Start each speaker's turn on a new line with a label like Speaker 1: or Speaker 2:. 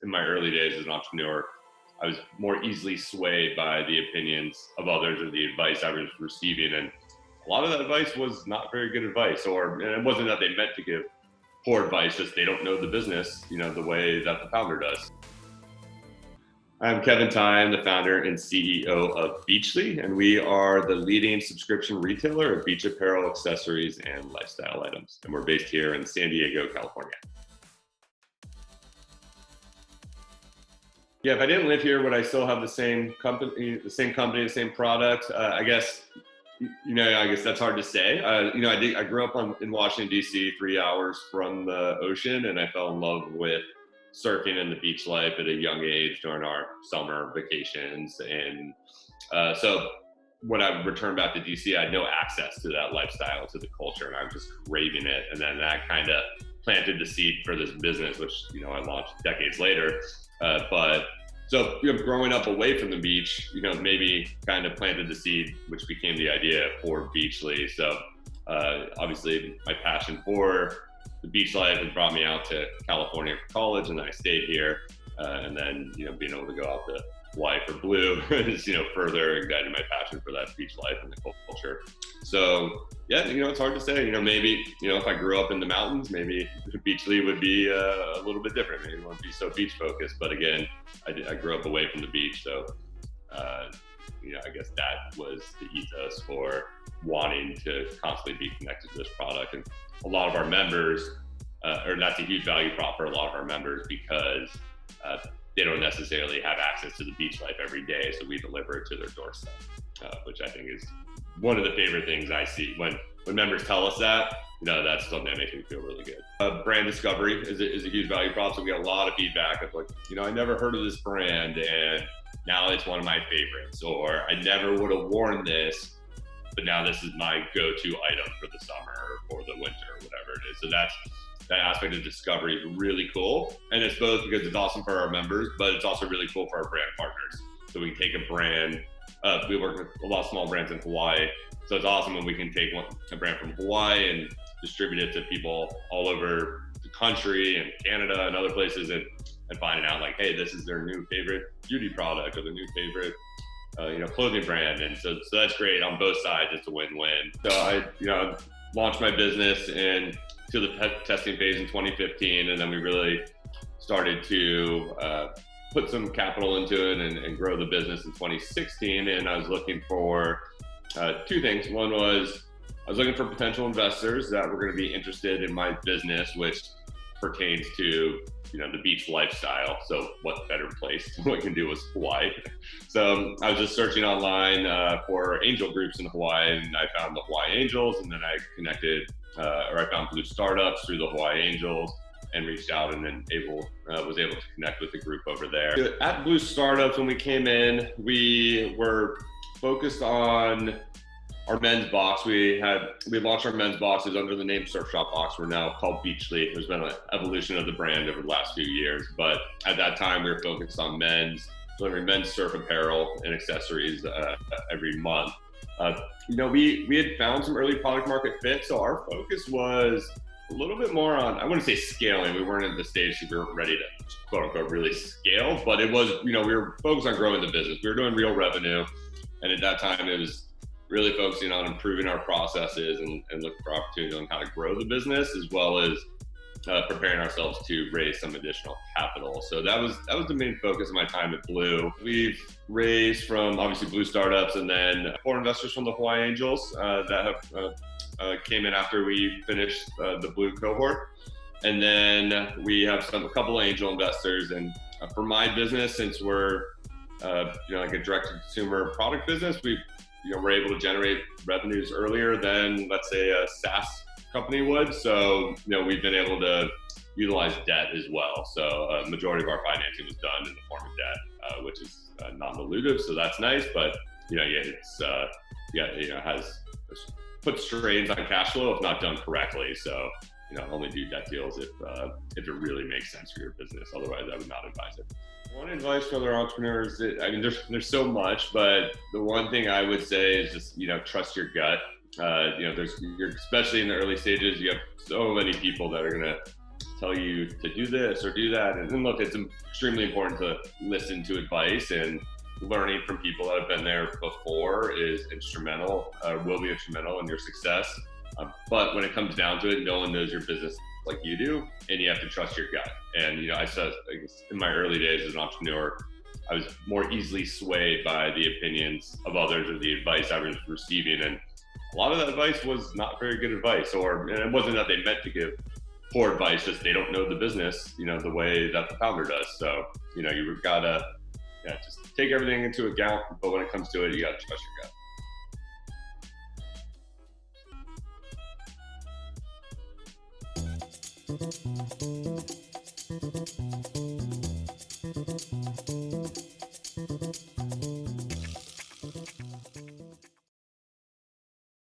Speaker 1: in my early days as an entrepreneur, I was more easily swayed by the opinions of others or the advice I was receiving. And a lot of that advice was not very good advice, and it wasn't that they meant to give poor advice, just they don't know the business, the way that the founder does. I'm Kevin Tighe. I'm the founder and CEO of Beachly, and we are the leading subscription retailer of beach apparel, accessories, and lifestyle items. And we're based here in San Diego, California. Yeah, if I didn't live here, would I still have the same company, the same product? I guess that's hard to say. I grew up in Washington, D.C., 3 hours from the ocean, and I fell in love with surfing and the beach life at a young age during our summer vacations. And so when I returned back to DC, I had no access to that lifestyle, to the culture, and I was just craving it. And then that kind of planted the seed for this business, which, I launched decades later. Growing up away from the beach, maybe kind of planted the seed, which became the idea for Beachly. So obviously my passion for the beach life has brought me out to California for college, and then I stayed here. And then, being able to go out to Hawaii for Blue is, further ignited my passion for that beach life and the culture. So yeah, it's hard to say, maybe, if I grew up in the mountains, maybe Beachly would be a little bit different. Maybe it wouldn't be so beach focused, but again, I grew up away from the beach. So, I guess that was the ethos for wanting to constantly be connected to this product. And a lot of our members, or that's a huge value prop for a lot of our members, because they don't necessarily have access to the beach life every day. So we deliver it to their doorstep, which I think is one of the favorite things I see when members tell us that. That's something that makes me feel really good. Brand discovery is a huge value prop. So we get a lot of feedback of I never heard of this brand, and now it's one of my favorites, or I never would have worn this, but now this is my go-to item for the summer or the winter or whatever it is. So that aspect of discovery is really cool. And it's both because it's awesome for our members, but it's also really cool for our brand partners. So we can take a brand, we work with a lot of small brands in Hawaii. So it's awesome when we can take a brand from Hawaii and distribute it to people all over the country and Canada and other places, and finding out hey, this is their new favorite beauty product or their new favorite clothing brand. And so that's great on both sides. It's a win-win. So I launched my business to the testing phase in 2015, and then we really started to put some capital into it and grow the business in 2016. And I was looking for two things. One was I was looking for potential investors that were going to be interested in my business, which pertains to the beach lifestyle. So what better place what can do was Hawaii. So I was just searching online for angel groups in Hawaii, and I found the Hawaii Angels, and then I connected I found Blue Startups through the Hawaii Angels and reached out, and then was able to connect with the group over there. At Blue Startups, when we came in, we were focused on our men's box. We launched our men's boxes under the name Surf Shop Box. We're now called Beachly. There's been an evolution of the brand over the last few years, but at that time we were focused on delivering men's surf apparel and accessories every month. We had found some early product market fit, so our focus was a little bit more on, I wouldn't say scaling. We weren't at the stage that we were ready to quote unquote really scale, but it was, we were focused on growing the business. We were doing real revenue, and at that time it was really focusing on improving our processes and looking for opportunities on how to grow the business, as well as preparing ourselves to raise some additional capital. So that was the main focus of my time at Blue. We've raised from obviously Blue Startups, and then 4 investors from the Hawaii Angels that have came in after we finished the Blue cohort. And then we have a couple of angel investors. And for my business, since we're like a direct to consumer product business, we're able to generate revenues earlier than, let's say, a SaaS company would. So, we've been able to utilize debt as well. So a majority of our financing was done in the form of debt, which is non-dilutive. So that's nice, but, has put strains on cash flow if not done correctly. So, only do debt deals if it really makes sense for your business. Otherwise, I would not advise it. One advice for other entrepreneurs, there's so much, but the one thing I would say is just, trust your gut. Especially in the early stages, you have so many people that are going to tell you to do this or do that. And look, it's extremely important to listen to advice, and learning from people that have been there before is instrumental, will be instrumental in your success. But when it comes down to it, no one knows your business like you do, and you have to trust your gut. And I said, I guess, in my early days as an entrepreneur, I was more easily swayed by the opinions of others or the advice I was receiving, and a lot of that advice was not very good advice, and it wasn't that they meant to give poor advice, just they don't know the business, the way that the founder does. So, you've got to just take everything into account, but when it comes to it, you got to trust your gut.